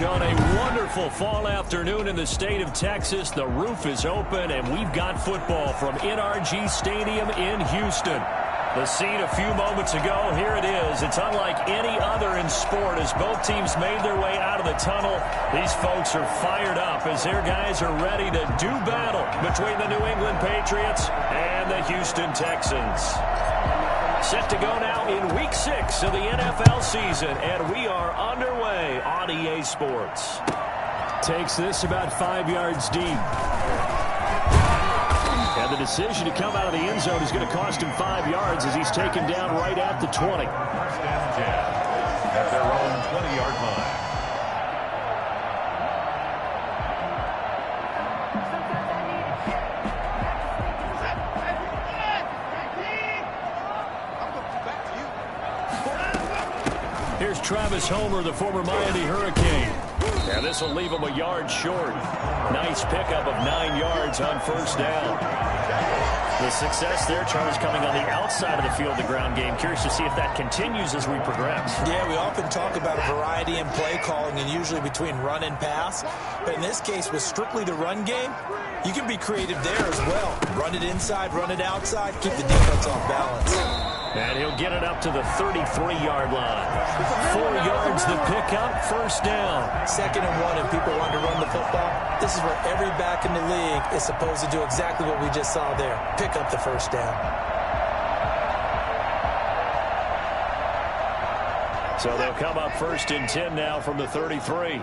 On a wonderful fall afternoon in the state of Texas, the roof is open, and we've got football from NRG Stadium in Houston. The scene a few moments ago, here it is. It's unlike any other in sport as both teams made their way out of the tunnel. These folks are fired up as their guys are ready to do battle between the New England Patriots and the Houston Texans. Set to go now in Week 6 of the NFL season, and we are underway on EA Sports. Takes this about 5 yards deep. And the decision to come out of the end zone is going to cost him 5 yards as he's taken down right at the 20. First down, Jazz at their own 20-yard line. Here's Travis Homer, the former Miami Hurricane. And this will leave him a yard short. Nice pickup of 9 yards on first down. The success there, Charles, coming on the outside of the field, the ground game. Curious to see if that continues as we progress. Yeah, we often talk about a variety in play calling and usually between run and pass. But in this case, with strictly the run game, you can be creative there as well. Run it inside, run it outside, keep the defense off balance. And he'll get it up to the 33-yard line. 4 yards the pickup, first down. 2nd and 1, and people want to run the football. This is where every back in the league is supposed to do exactly what we just saw there. Pick up the first down. So they'll come up 1st and 10 now from the 33.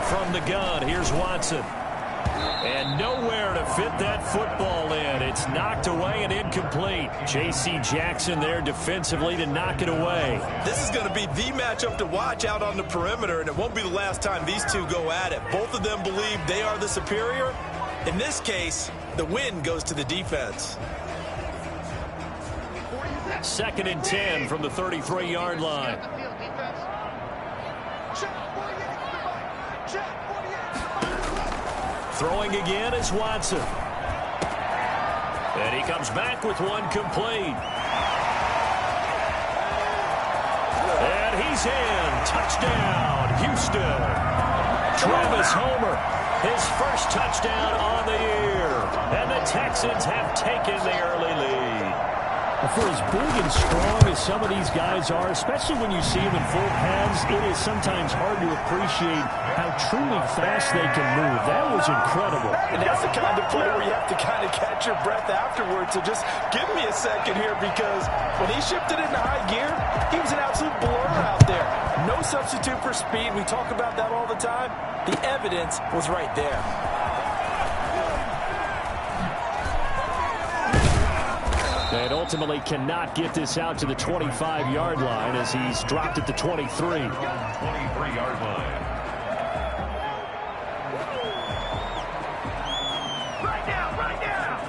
From the gun, here's Watson. And nowhere to fit that football in. It's knocked away and incomplete. J.C. Jackson there defensively to knock it away. This is going to be the matchup to watch out on the perimeter, and it won't be the last time these two go at it. Both of them believe they are the superior. In this case, the win goes to the defense. 2nd and 10 from the 33-yard line. Throwing again is Watson. And he comes back with one complete. And he's in. Touchdown, Houston. Travis Homer, his first touchdown on the year. And the Texans have taken the early lead. For as big and strong as some of these guys are, especially when you see them in full pads, it is sometimes hard to appreciate how truly fast they can move. That was incredible. And that's the kind of play where you have to kind of catch your breath afterwards. So just give me a second here, because when he shifted into high gear, he was an absolute blur out there. No substitute for speed. We talk about that all the time. The evidence was right there. And ultimately cannot get this out to the 25-yard line as he's dropped at the 23. 23-yard line. Right now, right now.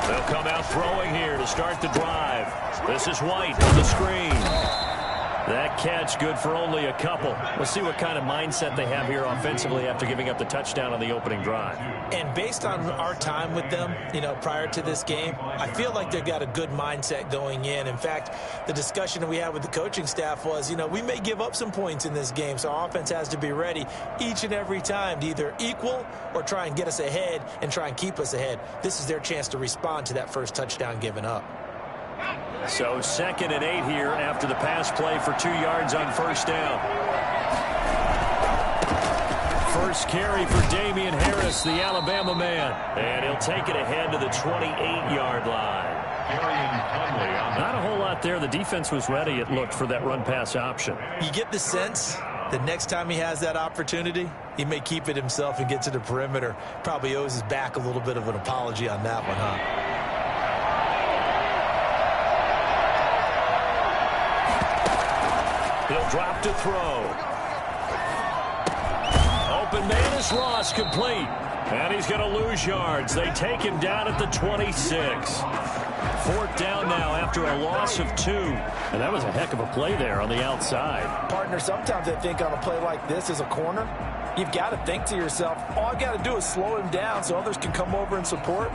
They'll come out throwing here to start the drive. This is White on the screen. That catch good for only a couple. We'll see what kind of mindset they have here offensively after giving up the touchdown on the opening drive. And based on our time with them, prior to this game, I feel like they've got a good mindset going in. In fact, the discussion that we had with the coaching staff was, we may give up some points in this game, so our offense has to be ready each and every time to either equal or try and get us ahead and try and keep us ahead. This is their chance to respond to that first touchdown given up. So 2nd and 8 here after the pass play for 2 yards on first down. First carry for Damian Harris, the Alabama man. And he'll take it ahead to the 28-yard line. Not a whole lot there. The defense was ready, it looked, for that run-pass option. You get the sense that next time he has that opportunity, he may keep it himself and get to the perimeter. Probably owes his back a little bit of an apology on that one, huh? He'll drop to throw. Open man is Ross, complete. And he's going to lose yards. They take him down at the 26. 4th down now after a loss of 2. And that was a heck of a play there on the outside. Partner, sometimes I think on a play like this as a corner, you've got to think to yourself, all I've got to do is slow him down so others can come over and support.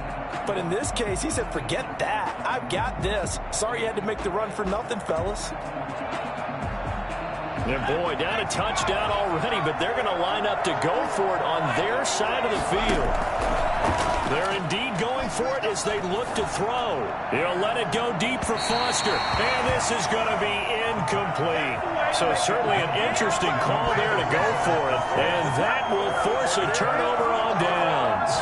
But in this case, he said, forget that. I've got this. Sorry you had to make the run for nothing, fellas. And boy, down a touchdown already, but they're going to line up to go for it on their side of the field. They're indeed going for it as they look to throw. He'll let it go deep for Foster. And this is going to be incomplete. So certainly an interesting call there to go for it. And that will force a turnover on downs.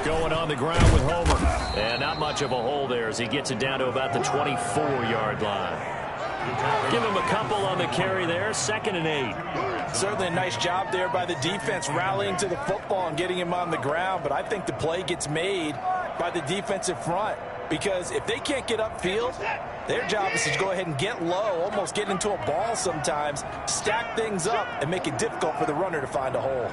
Going on the ground with Homer. And not much of a hole there as he gets it down to about the 24-yard line. Give him a couple on the carry there. 2nd and 8. Certainly a nice job there by the defense rallying to the football and getting him on the ground. But I think the play gets made by the defensive front. Because if they can't get upfield, their job is to go ahead and get low, almost get into a ball sometimes, stack things up, and make it difficult for the runner to find a hole.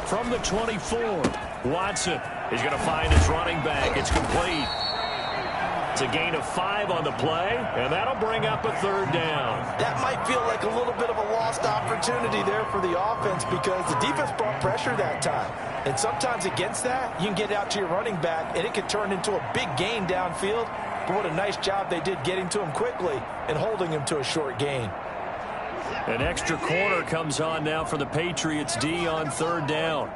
From the 24, Watson is going to find his running back. It's complete. It's a gain of 5 on the play, and that'll bring up a 3rd down. That might feel like a little bit of a lost opportunity there for the offense because the defense brought pressure that time. And sometimes against that, you can get out to your running back, and it can turn into a big gain downfield. But what a nice job they did getting to him quickly and holding him to a short gain. An extra corner comes on now for the Patriots D on 3rd down.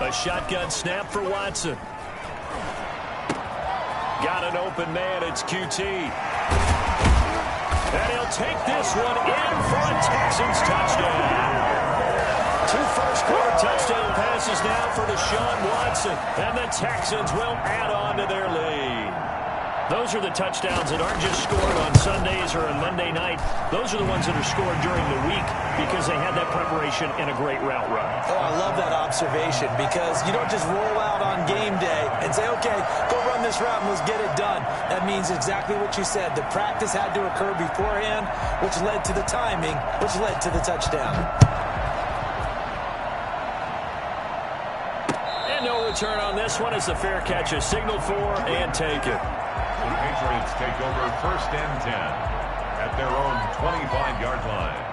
A shotgun snap for Watson. Got an open man. It's QT. And he'll take this one in for a Texans touchdown. 2 first-quarter touchdown passes now for Deshaun Watson. And the Texans will add on to their lead. Those are the touchdowns that aren't just scored on Sundays or on Monday night. Those are the ones that are scored during the week because they had that preparation and a great route run. Oh, I love that observation because you don't just roll out on game day and say, okay, go run this route and let's get it done. That means exactly what you said. The practice had to occur beforehand, which led to the timing, which led to the touchdown. And no return on this one as the fair catch is signaled for and taken. The Patriots take over 1st and 10 at their own 25-yard line.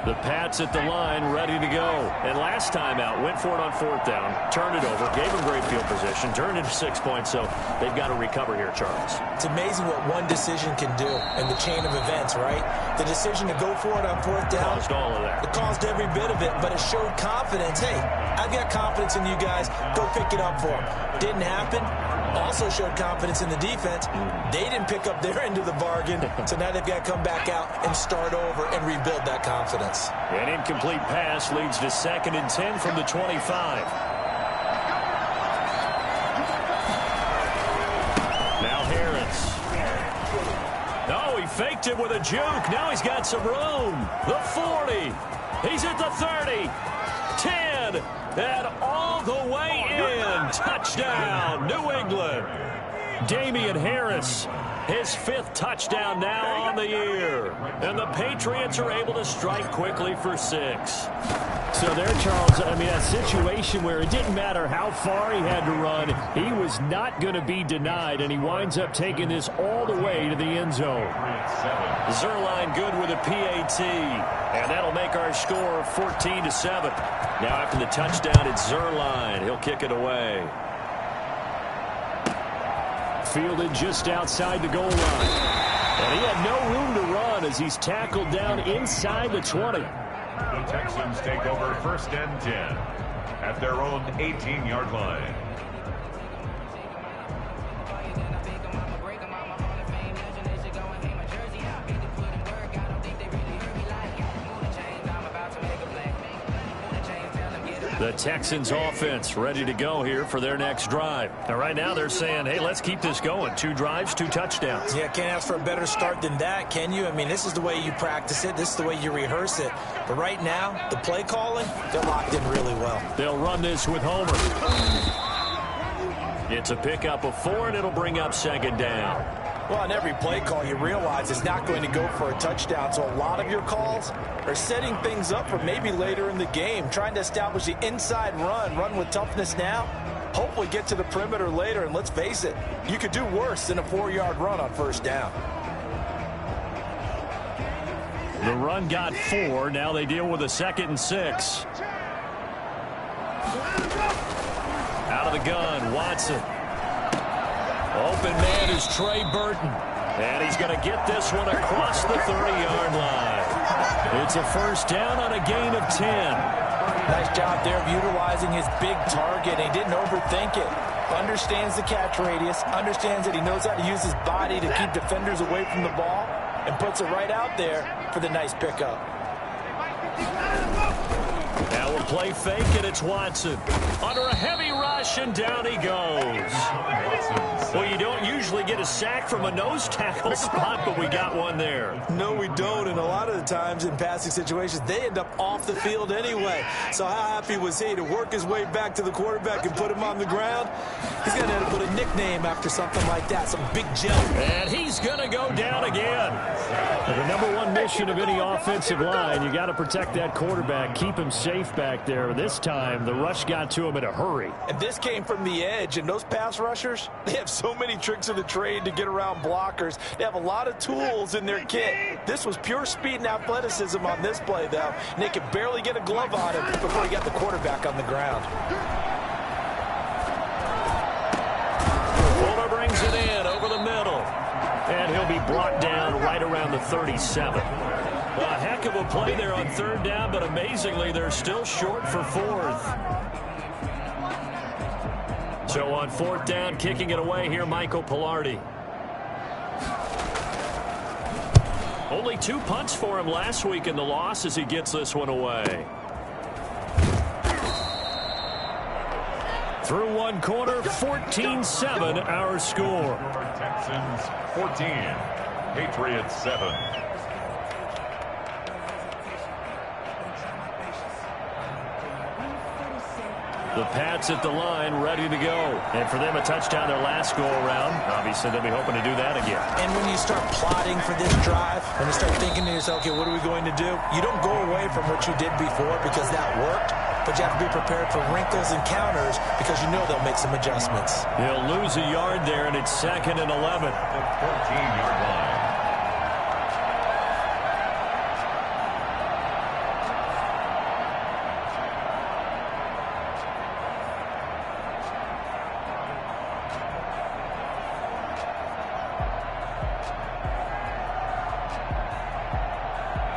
The Pats at the line, ready to go. And last time out, went for it on 4th down, turned it over, gave them great field position, turned into 6 points, so they've got to recover here, Charles. It's amazing what one decision can do in the chain of events, right? The decision to go for it on 4th down. Caused all of that. It caused every bit of it, but it showed confidence. Hey, I've got confidence in you guys. Go pick it up for them. Didn't happen. Also showed confidence in the defense. They didn't pick up their end of the bargain, so now they've got to come back out and start over and rebuild that confidence. An incomplete pass leads to 2nd and 10 from the 25. Now Harris. Oh, he faked it with a juke. Now he's got some room. The 40. He's at the 30. 10. And all the way in. Touchdown, New England. Damian Harris, his 5th touchdown now on the year. And the Patriots are able to strike quickly for 6. So there, Charles, I mean, a situation where it didn't matter how far he had to run, he was not going to be denied, and he winds up taking this all the way to the end zone. Zerline good with a PAT, and that'll make our score 14-7. Now after the touchdown, it's Zerline. He'll kick it away. Fielded just outside the goal line. And he had no room to run as he's tackled down inside the 20. The Texans take over 1st and 10 at their own 18-yard line. The Texans offense ready to go here for their next drive. Now, right now they're saying, hey, let's keep this going. 2 drives, 2 touchdowns. Yeah, can't ask for a better start than that, can you? I mean, this is the way you practice it. This is the way you rehearse it. But right now, the play calling, they're locked in really well. They'll run this with Homer. It's a pickup of 4, and it'll bring up 2nd down. Well, on every play call, you realize it's not going to go for a touchdown. So a lot of your calls are setting things up for maybe later in the game, trying to establish the inside run with toughness now, hopefully get to the perimeter later. And let's face it, you could do worse than a 4-yard run on 1st down. The run got 4. Now they deal with a 2nd and 6. Out of the gun, Watson. Open man is Trey Burton. And he's going to get this one across the 30-yard line. It's a 1st down on a gain of 10. Nice job there of utilizing his big target. He didn't overthink it. Understands the catch radius. Understands that he knows how to use his body to keep defenders away from the ball. And puts it right out there for the nice pickup. Now we'll play fake, and it's Watson. Under a heavy rush, and down he goes. Well, you don't usually get a sack from a nose tackle spot, but we got one there. No, we don't, and a lot of the times in passing situations, they end up off the field anyway. So how happy was he to work his way back to the quarterback and put him on the ground? He's going to have to put a nickname after something like that, some big jump. And he's going to go down again. The number 1 mission of any offensive line, you got to protect that quarterback, keep him safe back there. This time, the rush got to him in a hurry. And this came from the edge, and those pass rushers, they have so many tricks of the trade to get around blockers. They have a lot of tools in their kit. This was pure speed and athleticism on this play, though, and they could barely get a glove on him before he got the quarterback on the ground. Fuller brings it in over the middle. And he'll be brought down right around the 37. Well, a heck of a play there on 3rd down, but amazingly, they're still short for 4th. So on 4th down, kicking it away here, Michael Pilardi. Only 2 punts for him last week in the loss as he gets this one away. Through 1 quarter, 14-7 our score. Texans 14, Patriots 7. The Pats at the line, ready to go. And for them, a touchdown their last go-around. Obviously, they'll be hoping to do that again. And when you start plotting for this drive, when you start thinking to yourself, okay, what are we going to do? You don't go away from what you did before because that worked, but you have to be prepared for wrinkles and counters because you know they'll make some adjustments. He'll lose a yard there, and it's 2nd and 11. The 14-yard line.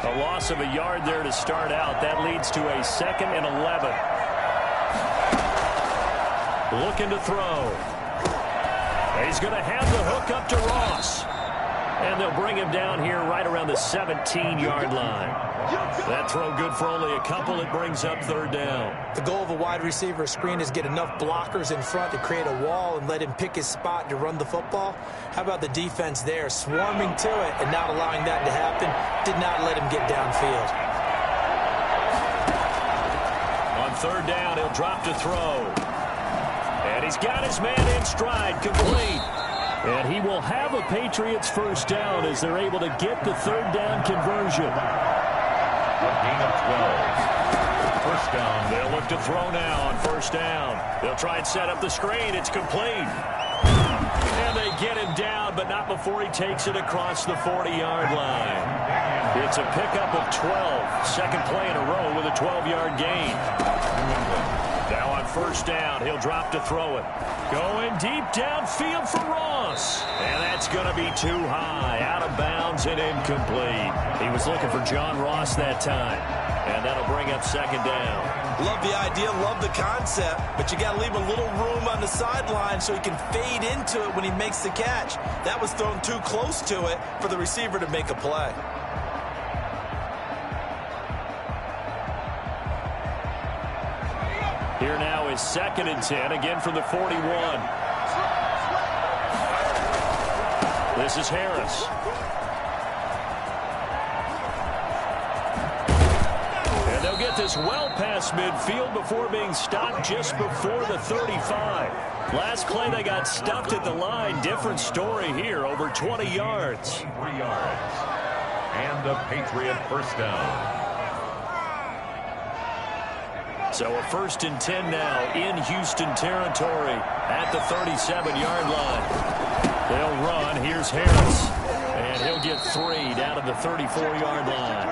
A loss of a yard there to start out. That leads to a 2nd and 11. Looking to throw. He's going to have the hook up to Ross. And they'll bring him down here right around the 17-yard line. That throw good for only a couple. It brings up 3rd down. The goal of a wide receiver screen is get enough blockers in front to create a wall and let him pick his spot to run the football. How about the defense there, swarming to it and not allowing that to happen? Did not let him get downfield. On 3rd down, he'll drop to throw. And he's got his man in stride, complete. And he will have a Patriots 1st down as they're able to get the 3rd down conversion. A gain of 12. 1st down. They'll look to throw now on 1st down. They'll try and set up the screen. It's complete. And they get him down, but not before he takes it across the 40-yard line. It's a pickup of 12. Second play in a row with a 12-yard gain. Now on 1st down, he'll drop to throw it. Going deep downfield for Ross. And that's going to be too high. Out of bounds and incomplete. He was looking for John Ross that time. And that'll bring up 2nd down. Love the idea, love the concept, but you got to leave a little room on the sideline so he can fade into it when he makes the catch. That was thrown too close to it for the receiver to make a play. Here now is 2nd and 10, again from the 41. This is Harris. And they'll get this well past midfield before being stopped just before the 35. Last play they got stuffed at the line. Different story here, over 20 yards. 3 yards. And a Patriot first down. So a 1st and 10 now in Houston territory at the 37-yard line. They'll run. Here's Harris. And he'll get 3 down to the 34-yard line.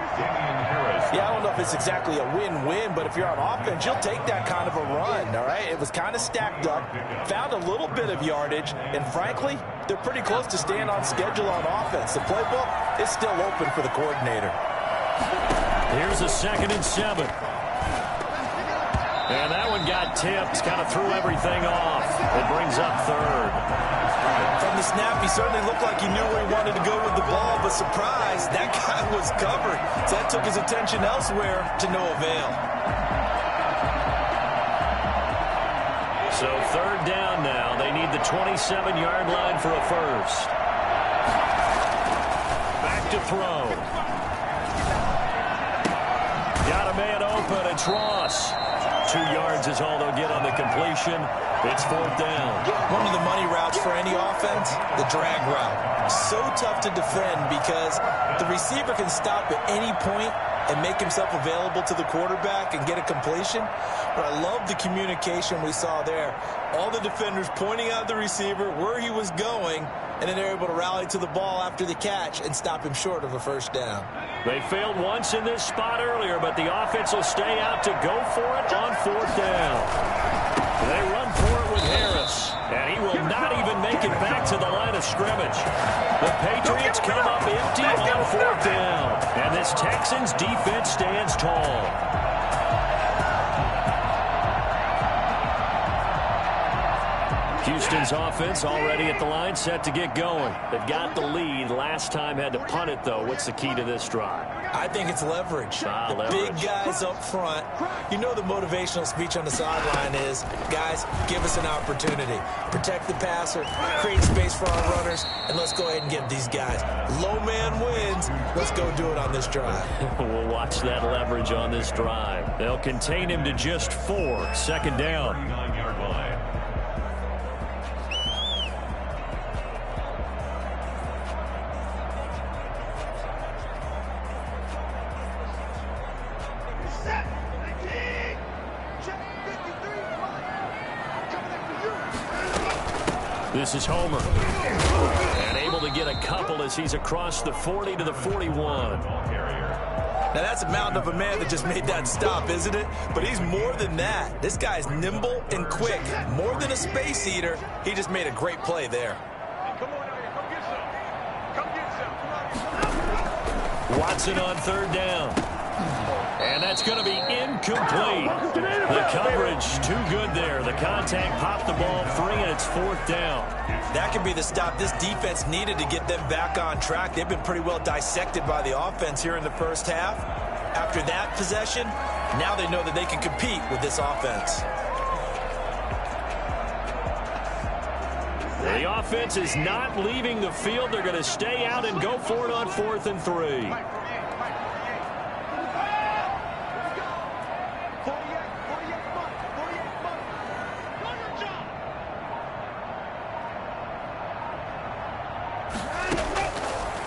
Yeah, I don't know if it's exactly a win-win, but if you're on offense, you'll take that kind of a run, all right? It was kind of stacked up, found a little bit of yardage, and frankly, they're pretty close to staying on schedule on offense. The playbook is still open for the coordinator. Here's a 2nd and 7. And that one got tipped, kind of threw everything off. It brings up 3rd. From the snap, he certainly looked like he knew where he wanted to go with the ball, but surprise, that guy was covered. So that took his attention elsewhere to no avail. So 3rd down now. They need the 27-yard line for a first. Back to throw. Got a man open. It's Ross. 2 yards is all they'll get on the completion. It's 4th down. One of the money routes for any offense, the drag route. So tough to defend because the receiver can stop at any point and make himself available to the quarterback and get a completion. But I love the communication we saw there. All the defenders pointing out the receiver, where he was going, and then they're able to rally to the ball after the catch and stop him short of a first down. They failed once in this spot earlier, but the offense will stay out to go for it on 4th down. They run for it with Harris, and he will not even make it back to the line of scrimmage. The Patriots come up empty on 4th down, and this Texans defense stands tall. Houston's offense already at the line, set to get going. They've got the lead. Last time had to punt it, though. What's the key to this drive? I think it's leverage. Leverage. Big guys up front. You know the motivational speech on the sideline is, guys, give us an opportunity. Protect the passer, create space for our runners, and let's go ahead and get these guys. Low man wins. Let's go do it on this drive. We'll watch that leverage on this drive. They'll contain him to just 4. 2nd down. 39-yard line. This is Homer. And able to get a couple as he's across the 40 to the 41. Now, that's a mountain of a man that just made that stop, isn't it? But he's more than that. This guy's nimble and quick. More than a space eater, he just made a great play there. Watson on 3rd down. And that's going to be incomplete. The coverage too good there. The contact popped the ball free, and it's 4th down. That could be the stop this defense needed to get them back on track. They've been pretty well dissected by the offense here in the first half. After that possession, now they know that they can compete with this offense. The offense is not leaving the field. They're going to stay out and go for it on 4th and 3.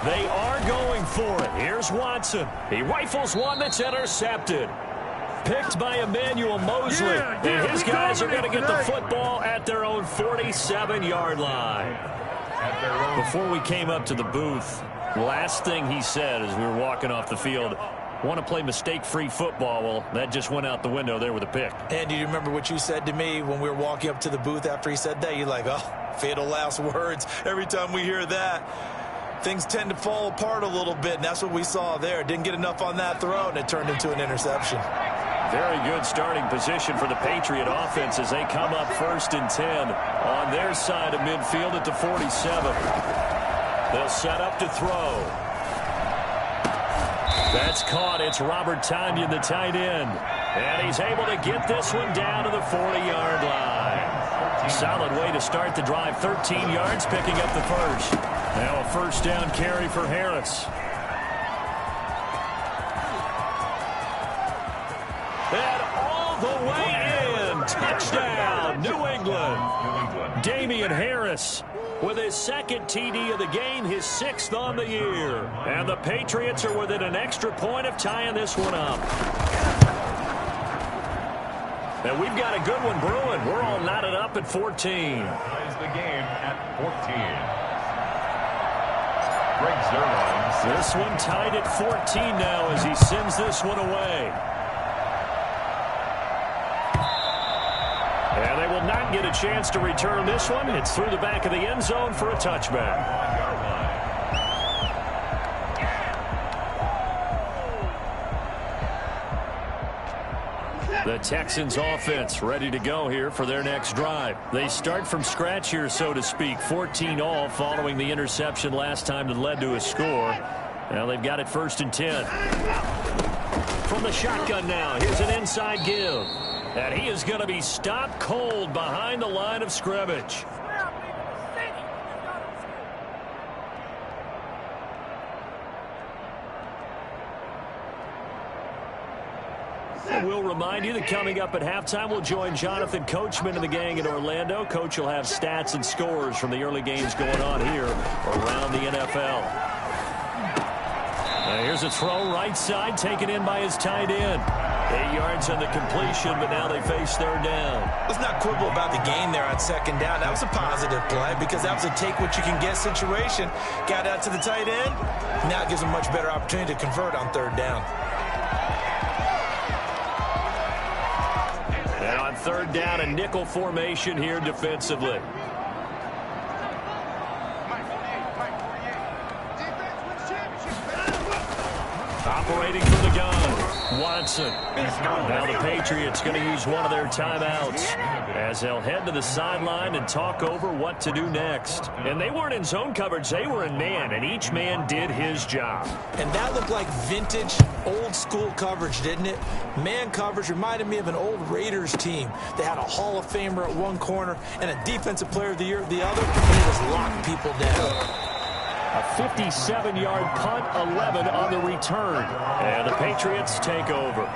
They are going for it. Here's Watson. He rifles one that's intercepted. Picked by Emmanuel Mosley. And his guys are going to get the football at their own 47-yard line. Before we came up to the booth, last thing he said as we were walking off the field, want to play mistake-free football. Well, that just went out the window there with a pick. And do you remember what you said to me when we were walking up to the booth after he said that? You're like, oh, fatal last words. Every time we hear that, things tend to fall apart a little bit, and that's what we saw there. Didn't get enough on that throw, and it turned into an interception. Very good starting position for the Patriot offense as they come up 1st and 10 on their side of midfield at the 47. They'll set up to throw. That's caught. It's Robert Tonyan, the tight end. And he's able to get this one down to the 40-yard line. Solid way to start the drive. 13 yards, picking up the first. Now a first down carry for Harris. And all the way in. Touchdown, New England. Damian Harris with his second TD of the game, his 6th on the year. And the Patriots are within an extra point of tying this one up. And we've got a good one brewing. We're all knotted up at 14. Ties the game at 14. Greg Zuerlein. This one tied at 14 now as he sends this one away. And they will not get a chance to return this one. It's through the back of the end zone for a touchback. The Texans offense ready to go here for their next drive. They start from scratch here, so to speak. 14 all following the interception last time that led to a score. Now they've got it 1st and 10. From the shotgun now, here's an inside give. And he is going to be stopped cold behind the line of scrimmage. We'll remind you that coming up at halftime, we'll join Jonathan Coachman and the gang in Orlando. Coach will have stats and scores from the early games going on here around the NFL. Now here's a throw right side, taken in by his tight end. 8 yards on the completion, but now they face 3rd down. Let's not quibble about the gain there on 2nd down. That was a positive play because that was a take-what-you-can-get situation. Got out to the tight end. Now it gives them a much better opportunity to convert on 3rd down. And on 3rd down, a nickel formation here defensively. Operating from the gun, Watson. Now the Patriots going to use one of their timeouts as they'll head to the sideline and talk over what to do next. And they weren't in zone coverage, they were in man, and each man did his job. And that looked like vintage, old-school coverage, didn't it? Man coverage reminded me of an old Raiders team. They had a Hall of Famer at one corner and a Defensive Player of the Year at the other, and it was locking people down. A 57-yard punt, 11 on the return. And the Patriots take over.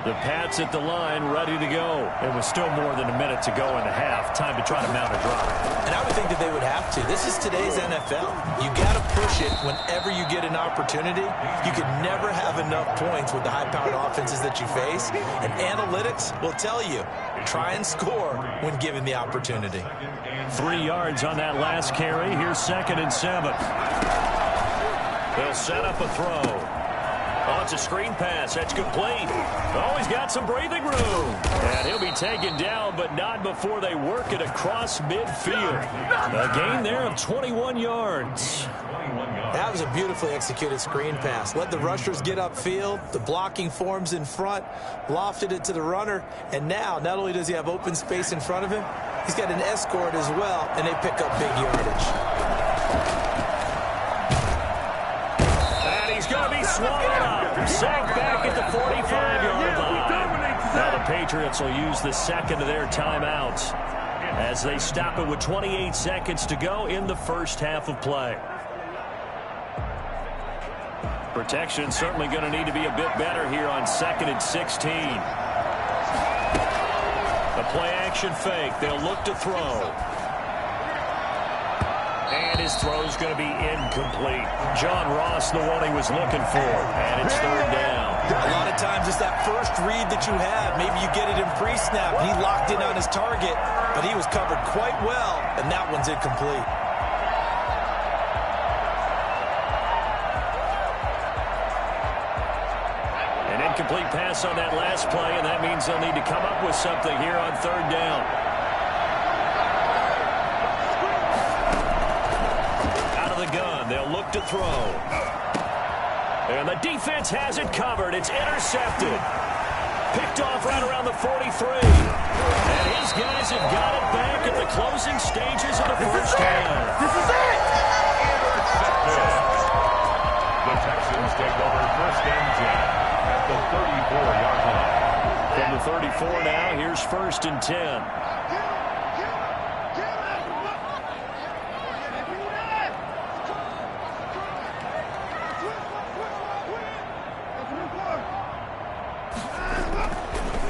The Pats at the line, ready to go. It was still more than a minute to go in the half. Time to try to mount a drive. And I would think that they would have to. This is today's NFL. You got to push it whenever you get an opportunity. You can never have enough points with the high-powered offenses that you face. And analytics will tell you, try and score when given the opportunity. 3 yards on that last carry. Here's 2nd and 7. They'll set up a throw. Oh, it's a screen pass. That's complete. Oh, he's got some breathing room. And he'll be taken down, but not before they work it across midfield. A gain there of 21 yards. That was a beautifully executed screen pass. Let the rushers get upfield. The blocking forms in front. Lofted it to the runner. And now, not only does he have open space in front of him, he's got an escort as well, and they pick up big yardage. Going to be swallowed up. Sacked back at the 45-yard line. Now the Patriots will use the 2nd of their timeouts as they stop it with 28 seconds to go in the first half of play. Protection certainly going to need to be a bit better here on 2nd and 16. A play-action fake. They'll look to throw. And his throw's going to be incomplete. John Ross, the one he was looking for. And it's 3rd down. A lot of times it's that first read that you have. Maybe you get it in pre-snap. He locked in on his target, but he was covered quite well, and that one's incomplete. An incomplete pass on that last play, and that means they'll need to come up with something here on 3rd down. They'll look to throw. And the defense has it covered. It's intercepted. Picked off right around the 43. And his guys have got it back at the closing stages of the first half. This is it! Intercepted. The Texans take over first and 10 at the 34-yard line. From the 34 now, here's first and 10.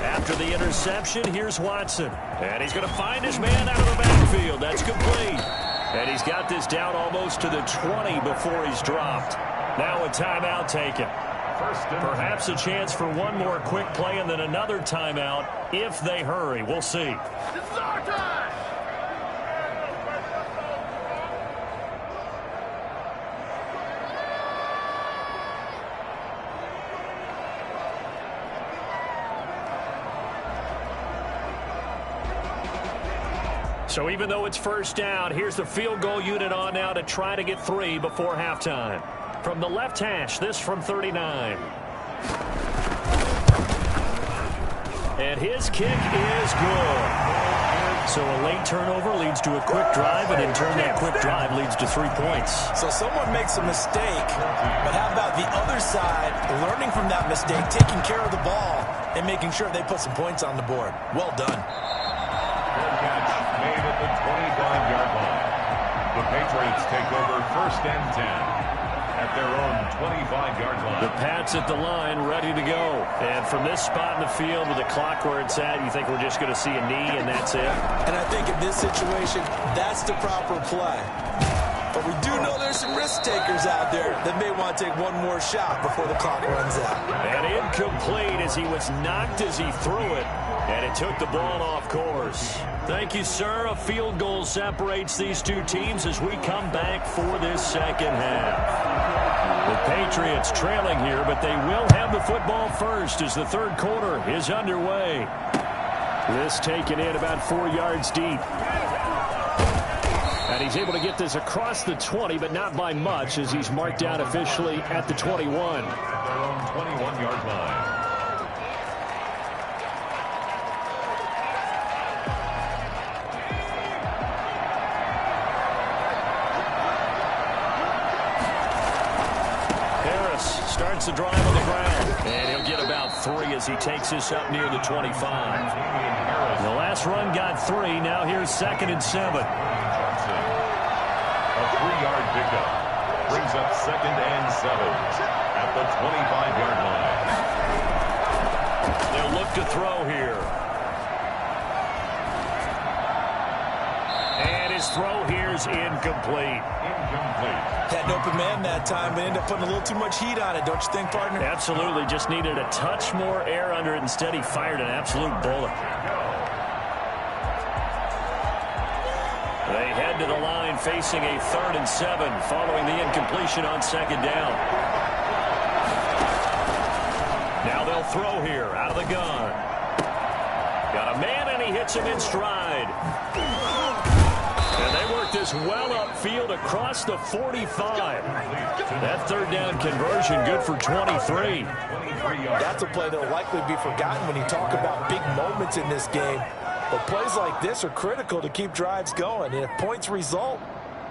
After the interception, here's Watson. And he's going to find his man out of the backfield. That's complete. And he's got this down almost to the 20 before he's dropped. Now a timeout taken. Perhaps a chance for one more quick play and then another timeout if they hurry. We'll see. This is our time! So even though it's first down, here's the field goal unit on now to try to get 3 before halftime. From the left hash, this from 39. And his kick is good. So a late turnover leads to a quick drive, and in turn that quick drive leads to 3 points. So someone makes a mistake, but how about the other side learning from that mistake, taking care of the ball, and making sure they put some points on the board? Well done. Catch made at the 25-yard line. The Patriots take over first and 10 at their own 25-yard line. The Pats at the line, ready to go. And from this spot in the field with the clock where it's at, you think we're just going to see a knee and that's it? And I think in this situation, that's the proper play. But we do know there's some risk takers out there that may want to take one more shot before the clock runs out. And incomplete as he was knocked as he threw it. And it took the ball off course. Thank you, sir. A field goal separates these two teams as we come back for this second half. The Patriots trailing here, but they will have the football first as the third quarter is underway. This taken in about 4 yards deep. And he's able to get this across the 20, but not by much as he's marked out officially at the 21. At their own 21-yard line. Starts the drive on the ground, and he'll get about 3 as he takes this up near the 25. The last run got 3. Now here's second and 7. A 3-yard pickup brings up second and 7 at the 25-yard line. They'll look to throw here. And his throw here is incomplete. Had an open man that time, but ended up putting a little too much heat on it, don't you think, partner? Absolutely. Just needed a touch more air under it. Instead, he fired an absolute bullet. They head to the line facing a 3rd and 7 following the incompletion on second down. Now they'll throw here out of the gun. Got a man, and he hits him in stride. And they work this well upfield across the 45. That third down conversion good for 23. That's a play that will likely be forgotten when you talk about big moments in this game. But plays like this are critical to keep drives going. And if points result,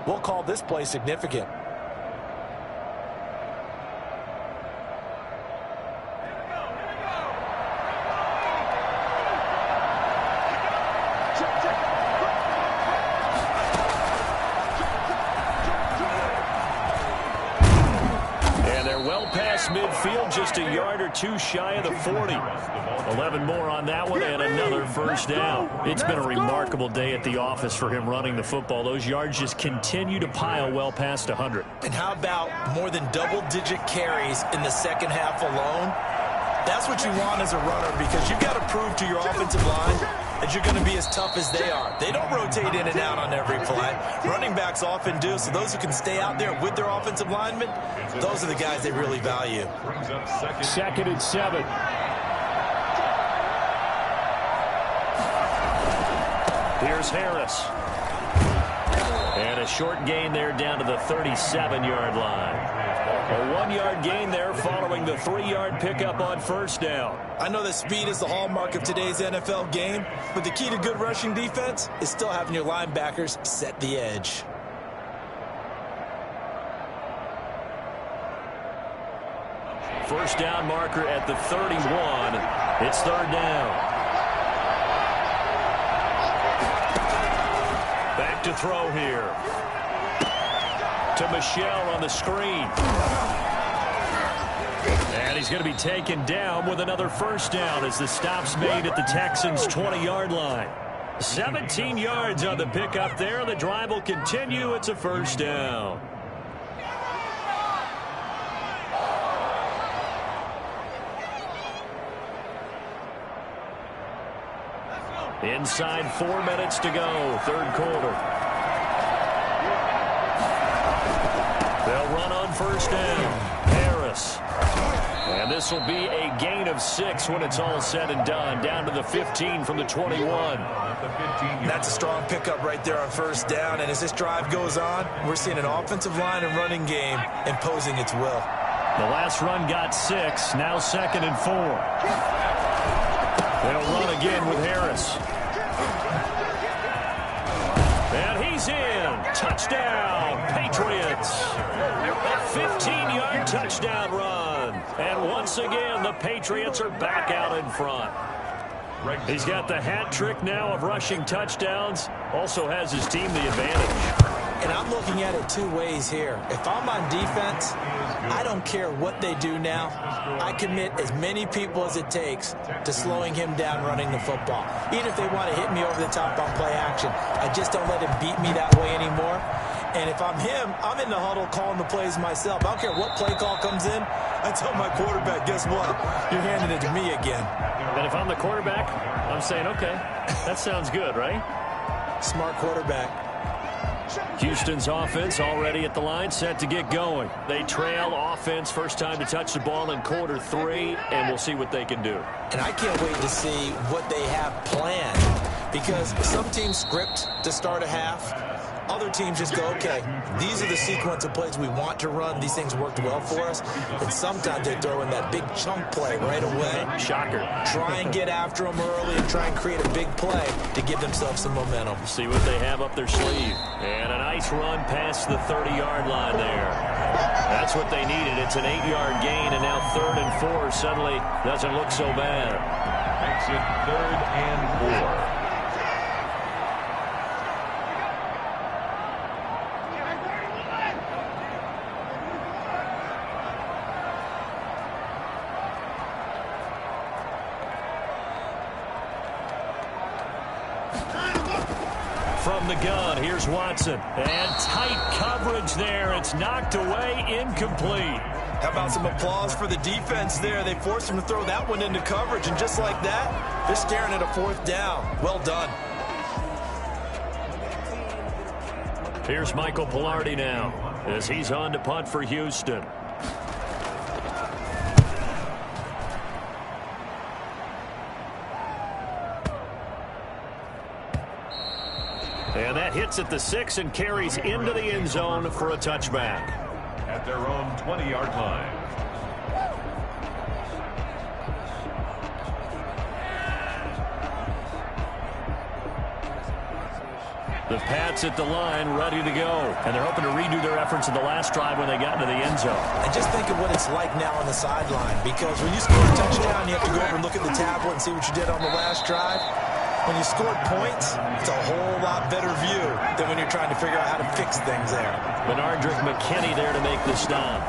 we'll call this play significant. Midfield just a yard or 2 shy of the 40. 11 more on that one and another first down. It's been a remarkable day at the office for him running the football. Those yards just continue to pile well past 100. And how about more than double-digit carries in the second half alone? That's what you want as a runner because you've got to prove to your offensive line that you're going to be as tough as they are. They don't rotate in and out on every play. Running backs often do, so those who can stay out there with their offensive linemen, those are the guys they really value. Second and 7. Here's Harris. And a short gain there down to the 37-yard line. A 1-yard gain there following the 3-yard pickup on first down. I know that speed is the hallmark of today's NFL game, but the key to good rushing defense is still having your linebackers set the edge. First down marker at the 31. It's third down. Back to throw here. To Michel on the screen. And he's going to be taken down with another first down as the stop's made at the Texans' 20-yard line. 17 yards on the pickup there. The drive will continue. It's a first down. Inside 4 minutes to go, third quarter. They'll run on first down. Harris. And this will be a gain of 6 when it's all said and done. Down to the 15 from the 21. That's a strong pickup right there on first down. And as this drive goes on, we're seeing an offensive line and running game imposing its will. The last run got 6. Now 2nd and 4. They'll run again with Harris. And he's in. Touchdown, Patriots. A 15-yard touchdown run. And once again, the Patriots are back out in front. He's got the hat trick now of rushing touchdowns. Also has his team the advantage. And I'm looking at it 2 ways here. If I'm on defense, I don't care what they do now. I commit as many people as it takes to slowing him down running the football. Even if they want to hit me over the top on play action, I just don't let him beat me that way anymore. And if I'm him, I'm in the huddle calling the plays myself. I don't care what play call comes in. I tell my quarterback, guess what? You're handing it to me again. And if I'm the quarterback, I'm saying, okay, that sounds good, right? Smart quarterback. Houston's offense already at the line, set to get going. They trail offense, first time to touch the ball in quarter 3, and we'll see what they can do. And I can't wait to see what they have planned, because some teams script to start a half. Other teams just go, okay, these are the sequence of plays we want to run. These things worked well for us. And sometimes they throw in that big chunk play right away. Shocker. Try and get after them early and try and create a big play to give themselves some momentum. See what they have up their sleeve. And a nice run past the 30-yard line there. That's what they needed. It's an 8-yard gain, and now 3rd and 4 suddenly doesn't look so bad. Makes it 3rd and 4. From the gun, here's Watson. And tight coverage there. It's knocked away, incomplete. How about some applause for the defense there? They forced him to throw that one into coverage, and just like that, they're staring at a 4th down. Well done. Here's Michael Pilardi now as he's on to punt for Houston. And that hits at the 6 and carries into the end zone for a touchback. At their own 20-yard line. The Pats at the line, ready to go. And they're hoping to redo their efforts in the last drive when they got into the end zone. And just think of what it's like now on the sideline, because when you score a touchdown, you have to go over and look at the tablet and see what you did on the last drive. When you scored points, it's a whole lot better view than when you're trying to figure out how to fix things there. Bernardrick McKinney there to make the stop.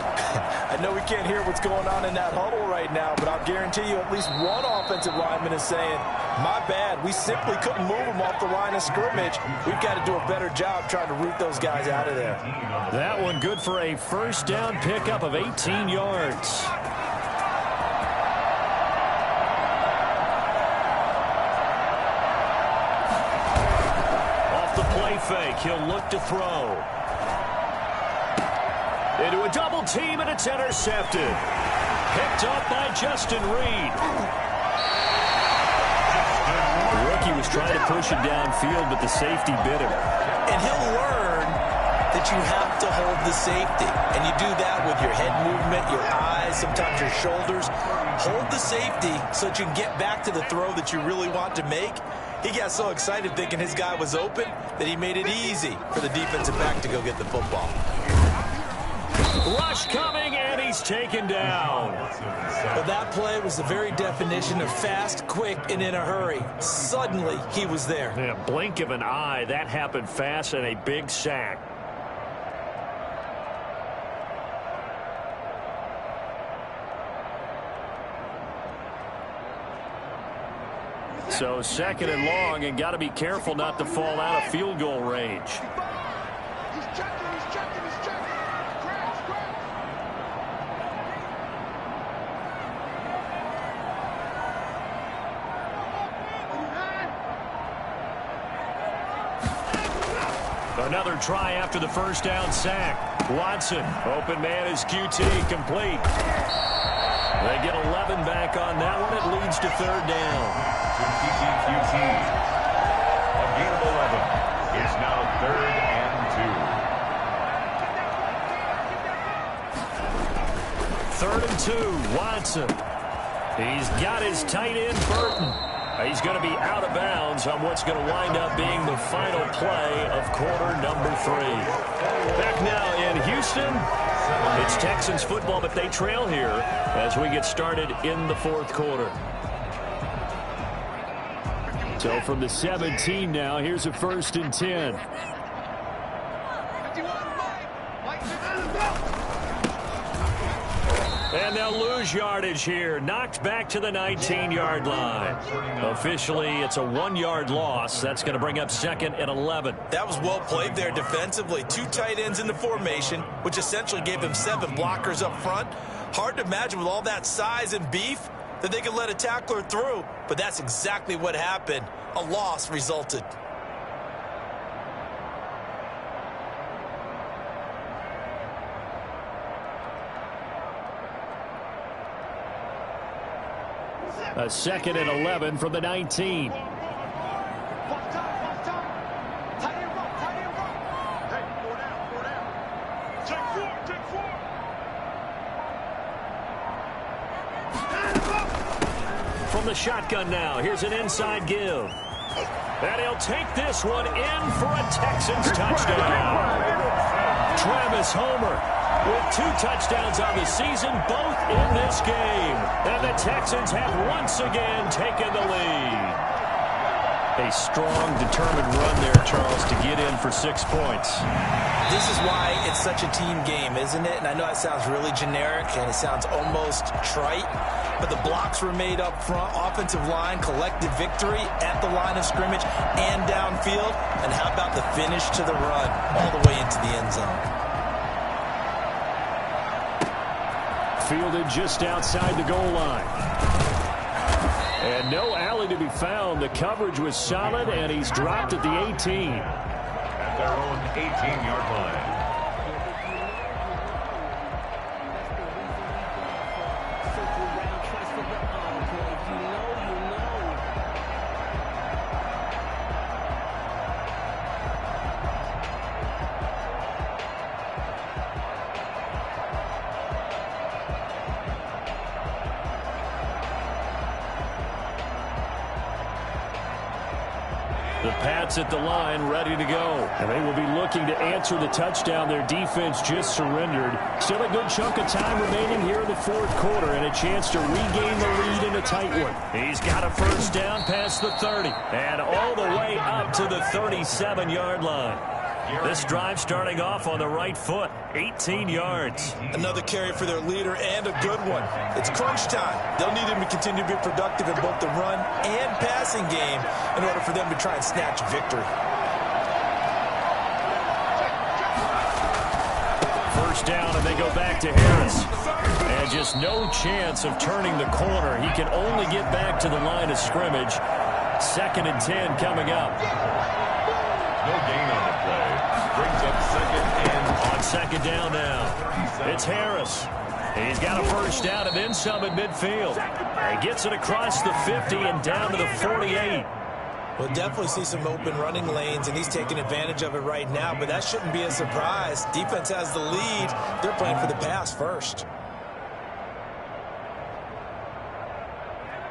I know we can't hear what's going on in that huddle right now, but I'll guarantee you at least one offensive lineman is saying, my bad, we simply couldn't move them off the line of scrimmage. We've got to do a better job trying to root those guys out of there. That one good for a first down pickup of 18 yards. Fake. He'll look to throw. Into a double team, and it's intercepted. Picked up by Justin Reed. The rookie was trying to push it downfield, but the safety bit him. And he'll learn that you have to hold the safety. And you do that with your head movement, your eyes, sometimes your shoulders. Hold the safety so that you can get back to the throw that you really want to make. He got so excited thinking his guy was open that he made it easy for the defensive back to go get the football. Rush coming, and he's taken down. Well, that play was the very definition of fast, quick, and in a hurry. Suddenly, he was there. Yeah, blink of an eye, that happened fast, and a big sack. So second and long, and got to be careful not to fall out of field goal range. Another try after the first down sack. Watson, open man is QT, complete. They get 11 back on that one. It leads to third down. QT. A gain of 11. It's now 3rd and 2. 3rd and 2, Watson. He's got his tight end, Burton. He's going to be out of bounds on what's going to wind up being the final play of quarter number 3. Back now in Houston. It's Texans football, but they trail here as we get started in the 4th quarter. So from the 17 now, here's a 1st and 10. And they'll lose yardage here. Knocked back to the 19-yard line. Officially, it's a 1-yard loss. That's going to bring up 2nd and 11. That was well played there defensively. 2 tight ends in the formation, which essentially gave them 7 blockers up front. Hard to imagine with all that size and beef that they could let a tackler through. But that's exactly what happened. A loss resulted. A 2nd and 11 from the 19. From the shotgun now, here's an inside give. And he'll take this one in for a Texans touchdown. Travis Homer with 2 touchdowns on the season, both in this game. And the Texans have once again taken the lead. A strong, determined run there, Charles, to get in for 6 points. This is why it's such a team game, isn't it? And I know it sounds really generic and it sounds almost trite, but the blocks were made up front, offensive line, collective victory at the line of scrimmage and downfield. And how about the finish to the run all the way into the end zone? Fielded just outside the goal line. And no alley to be found. The coverage was solid, and he's dropped at the 18. At their own 18-yard line. The Pats at the line, ready to go. And they will be looking to answer the touchdown their defense just surrendered. Still a good chunk of time remaining here in the 4th quarter and a chance to regain the lead in a tight one. He's got a first down past the 30 and all the way up to the 37-yard line. This drive starting off on the right foot, 18 yards. Another carry for their leader and a good one. It's crunch time. They'll need him to continue to be productive in both the run and passing game in order for them to try and snatch victory. First down, and they go back to Harris. And just no chance of turning the corner. He can only get back to the line of scrimmage. 2nd and 10 coming up. No gain on the play. Brings up 2nd and on 2nd down now. It's Harris. He's got a first down and then some at midfield. He gets it across the 50 and down to the 48. We'll definitely see some open running lanes, and he's taking advantage of it right now, but that shouldn't be a surprise. Defense has the lead. They're playing for the pass first.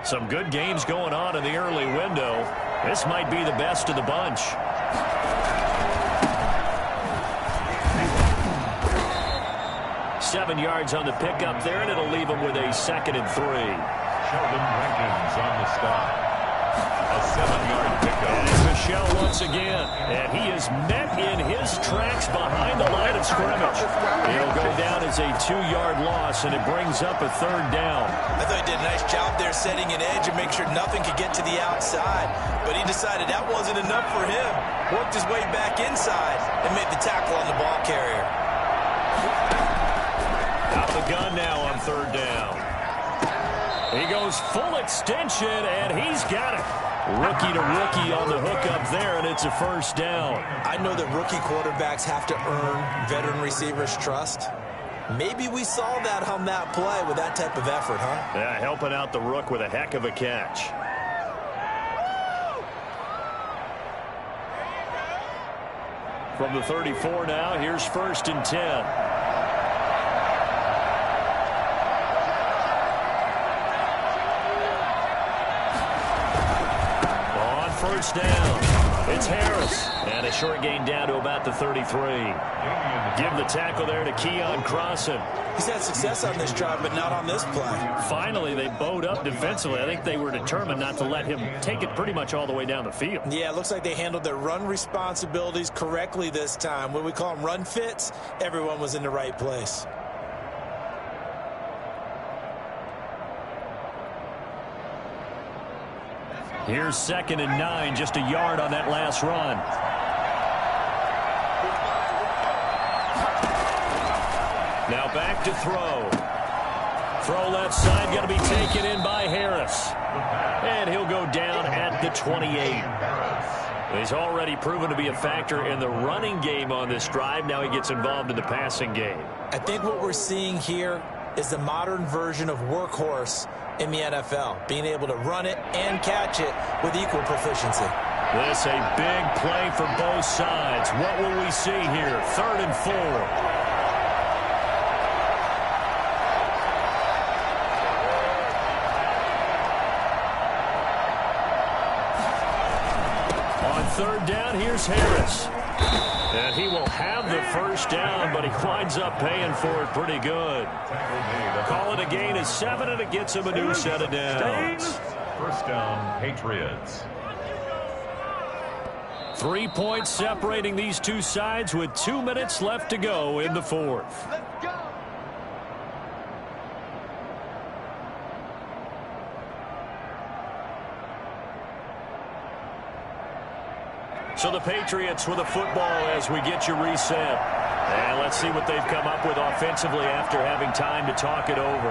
Some good games going on in the early window. This might be the best of the bunch. Seven yards on the pickup there, and it'll leave him with a 2nd and 3. Sheldon Rankins on the stop. A 7-yard pickup. And it's Michel once again, and he is met in his tracks behind the line of scrimmage. It'll go down as a 2-yard loss, and it brings up a 3rd down. I thought he did a nice job there setting an edge and make sure nothing could get to the outside, but he decided that wasn't enough for him. Worked his way back inside and made the tackle on the ball carrier. Out the gun now on 3rd down. He goes full extension, and he's got it. Rookie to rookie on the hook up there, and it's a 1st down. I know that rookie quarterbacks have to earn veteran receivers' trust. Maybe we saw that on that play with that type of effort, huh? Yeah, helping out the rook with a heck of a catch. From the 34 now, here's 1st and 10. First down. It's Harris. And a short gain down to about the 33. Give the tackle there to Keon Crossan. He's had success on this drive, but not on this play. Finally, they bowed up defensively. I think they were determined not to let him take it pretty much all the way down the field. Yeah, it looks like they handled their run responsibilities correctly this time. When we call them run fits, everyone was in the right place. Here's 2nd and 9, just a yard on that last run. Now back to throw. Throw left side, going to be taken in by Harris. And he'll go down at the 28. He's already proven to be a factor in the running game on this drive. Now he gets involved in the passing game. I think what we're seeing here is the modern version of workhorse in the NFL, being able to run it and catch it with equal proficiency. This a big play for both sides. What will we see here? 3rd and 4. On 3rd down, here's Harris. And he will have the 1st down, but he winds up paying for it pretty good. Call it a gain of 7, and it gets him a new set of downs. 1st down, Patriots. 3 points separating these two sides with 2 minutes left to go in the 4th. So the Patriots with a football as we get you reset. And let's see what they've come up with offensively after having time to talk it over.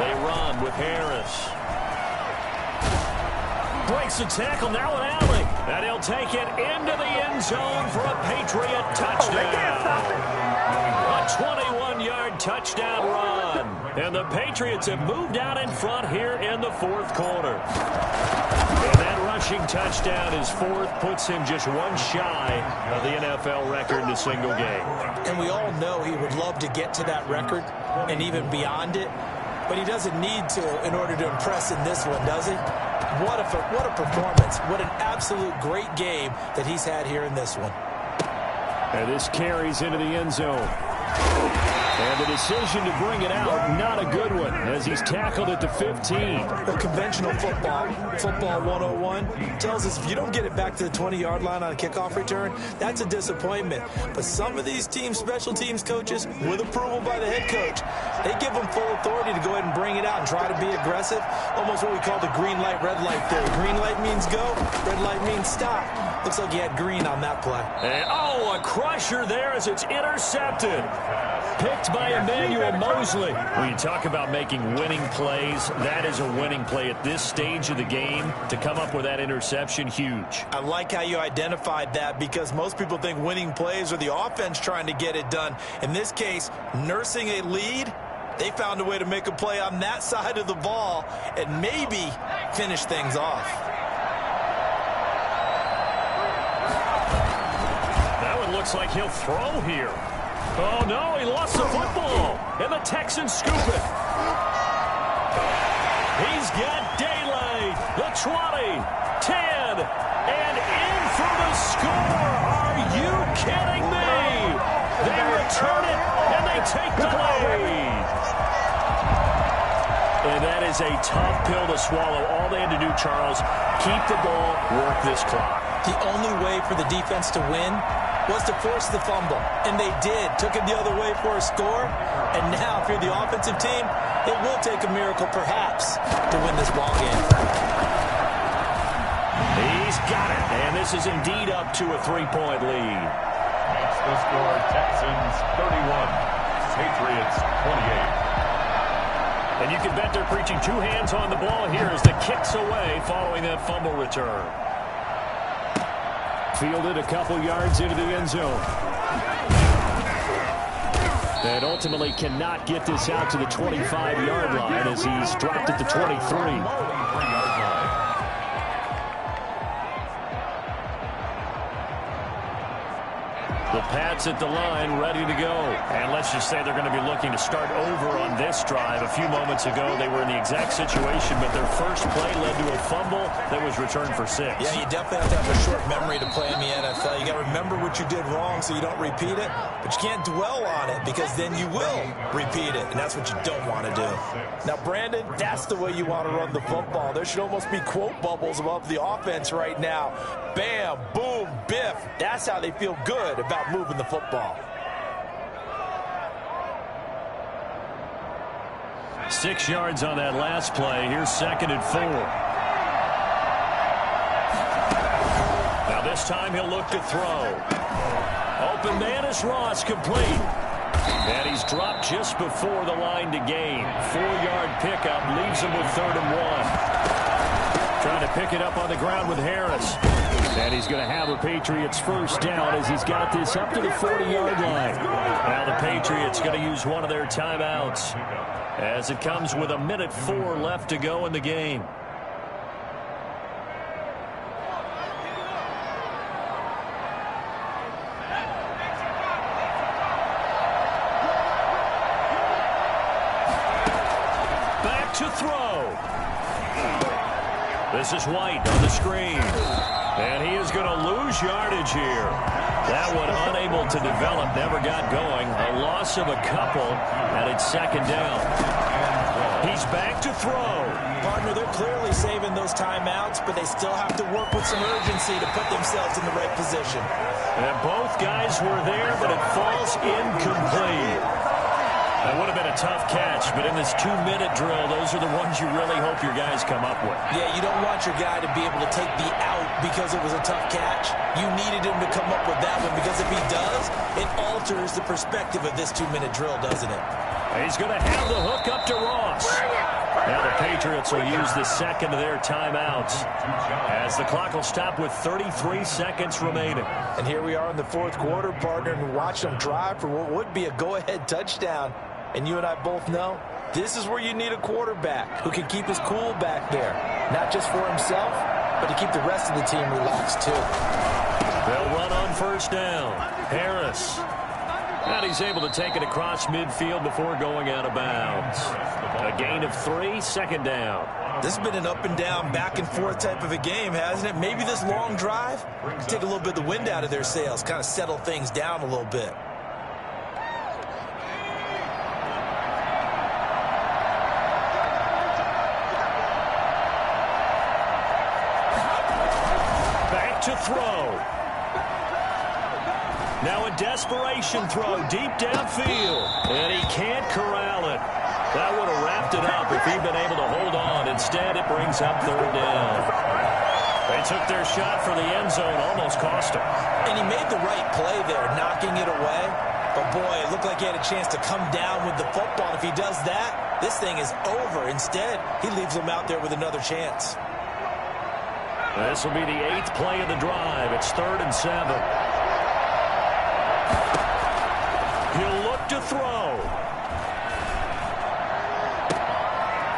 They run with Harris. Breaks the tackle, now an alley. And he'll take it into the end zone for a Patriot touchdown. A 21-yard touchdown run. And the Patriots have moved out in front here in the 4th quarter. And that rushing touchdown, his 4th, puts him just one shy of the NFL record in a single game. And we all know he would love to get to that record and even beyond it, but he doesn't need to in order to impress in this one, does he? What a performance. What an absolute great game that he's had here in this one. And this carries into the end zone. And the decision to bring it out, not a good one, as he's tackled at the 15. The conventional football 101, tells us if you don't get it back to the 20-yard line on a kickoff return, that's a disappointment. But some of these teams, special teams coaches, with approval by the head coach, they give them full authority to go ahead and bring it out and try to be aggressive. Almost what we call the green light, red light theory. Green light means go, red light means stop. Looks like he had green on that play. And, a crusher there as it's intercepted. Picked by Emmanuel Mosley. When you talk about making winning plays, that is a winning play at this stage of the game. To come up with that interception, huge. I like how you identified that, because most people think winning plays are the offense trying to get it done. In this case, nursing a lead They found a way to make a play on that side of the ball and maybe finish things off. That one looks like he'll throw here. Oh, no, he lost the football. And the Texans scoop it. He's got daylight. The 20, 10, and in for the score. Are you kidding me? They return it, and they take the lead. And that is a tough pill to swallow. All they had to do, Charles, keep the ball, work this clock. The only way for the defense to win was to force the fumble, and they did. Took it the other way for a score, and now if you're the offensive team, it will take a miracle perhaps to win this ball game. He's got it, and this is indeed up to a 3-point lead. That's the score. Texans 31, Patriots 28. And you can bet they're preaching two hands on the ball here as the kick's away following that fumble return. Fielded a couple yards into the end zone. And ultimately cannot get this out to the 25-yard line as he's dropped at the 23. The Pats at the line, ready to go. And let's just say they're going to be looking to start over on this drive. A few moments ago, they were in the exact situation, but their first play led to a fumble that was returned for 6. Yeah, you definitely have to have a short memory to play in the NFL. You got to remember what you did wrong so you don't repeat it, but you can't dwell on it because then you will repeat it, and that's what you don't want to do. Now, Brandon, that's the way you want to run the football. There should almost be quote bubbles above the offense right now. Bam, boom, biff. That's how they feel good about moving the football. 6 yards on that last play. Here's 2nd and 4. Now this time he'll look to throw. Open man is Ross, complete. And he's dropped just before the line to gain. 4-yard pickup leaves him with 3rd and 1. Trying to pick it up on the ground with Harris. And he's going to have a Patriots first down as he's got this up to the 40-yard line. Now the Patriots going to use one of their timeouts as it comes with 1:04 left to go in the game. Back to throw. This is White on the screen. And he is going to lose yardage here. That one unable to develop, never got going. A loss of a couple, and it's 2nd down. He's back to throw. Partner, they're clearly saving those timeouts, but they still have to work with some urgency to put themselves in the right position. And both guys were there, but it falls incomplete. That would have been a tough catch, but in this 2-minute drill, those are the ones you really hope your guys come up with. Yeah, you don't want your guy to be able to take the out because it was a tough catch. You needed him to come up with that one because if he does, it alters the perspective of this 2-minute drill, doesn't it? He's going to have the hook up to Ross. Now the Patriots will use the 2nd of their timeouts as the clock will stop with 33 seconds remaining. And here we are in the 4th quarter, partner, and watch them drive for what would be a go-ahead touchdown. And you and I both know this is where you need a quarterback who can keep his cool back there. Not just for himself, but to keep the rest of the team relaxed too. They'll run on first down. Harris. And he's able to take it across midfield before going out of bounds. A gain of 3, 2nd down. This has been an up and down, back and forth type of a game, hasn't it? Maybe this long drive can take a little bit of the wind out of their sails, kind of settle things down a little bit. Back to throw. Now a desperation throw deep downfield. And he can't corral it. That would have wrapped it up if he'd been able to hold on. Instead, it brings up 3rd down. They took their shot for the end zone, almost cost him. And he made the right play there, knocking it away. But, boy, it looked like he had a chance to come down with the football. If he does that, this thing is over. Instead, he leaves him out there with another chance. This will be the 8th play of the drive. It's 3rd and 7. He'll look to throw.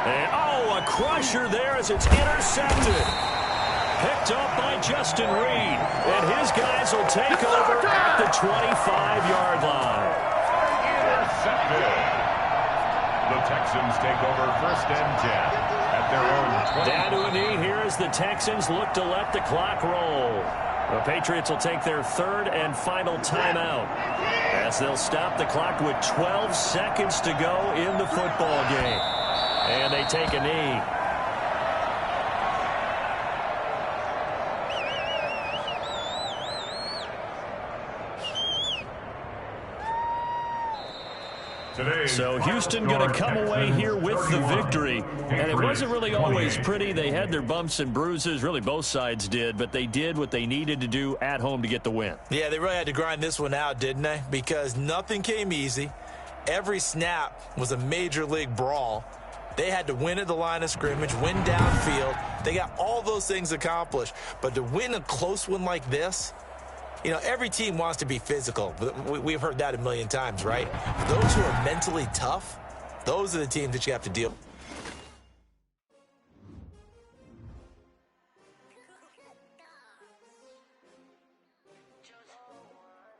And, oh, a crusher there as it's intercepted. Picked up by Justin Reed. And his guys will take over at the 25-yard line. Intercepted. The Texans take over 1st and 10 at their own 20. Down to a knee here as the Texans look to let the clock roll. The Patriots will take their 3rd and final timeout as they'll stop the clock with 12 seconds to go in the football game. And they take a knee. So Houston going to come away here with the victory. And it wasn't really always pretty. They had their bumps and bruises. Really, both sides did. But they did what they needed to do at home to get the win. Yeah, they really had to grind this one out, didn't they? Because nothing came easy. Every snap was a major league brawl. They had to win at the line of scrimmage, win downfield. They got all those things accomplished. But to win a close one like this, you know, every team wants to be physical. We've heard that a million times, right? Those who are mentally tough, those are the teams that you have to deal with.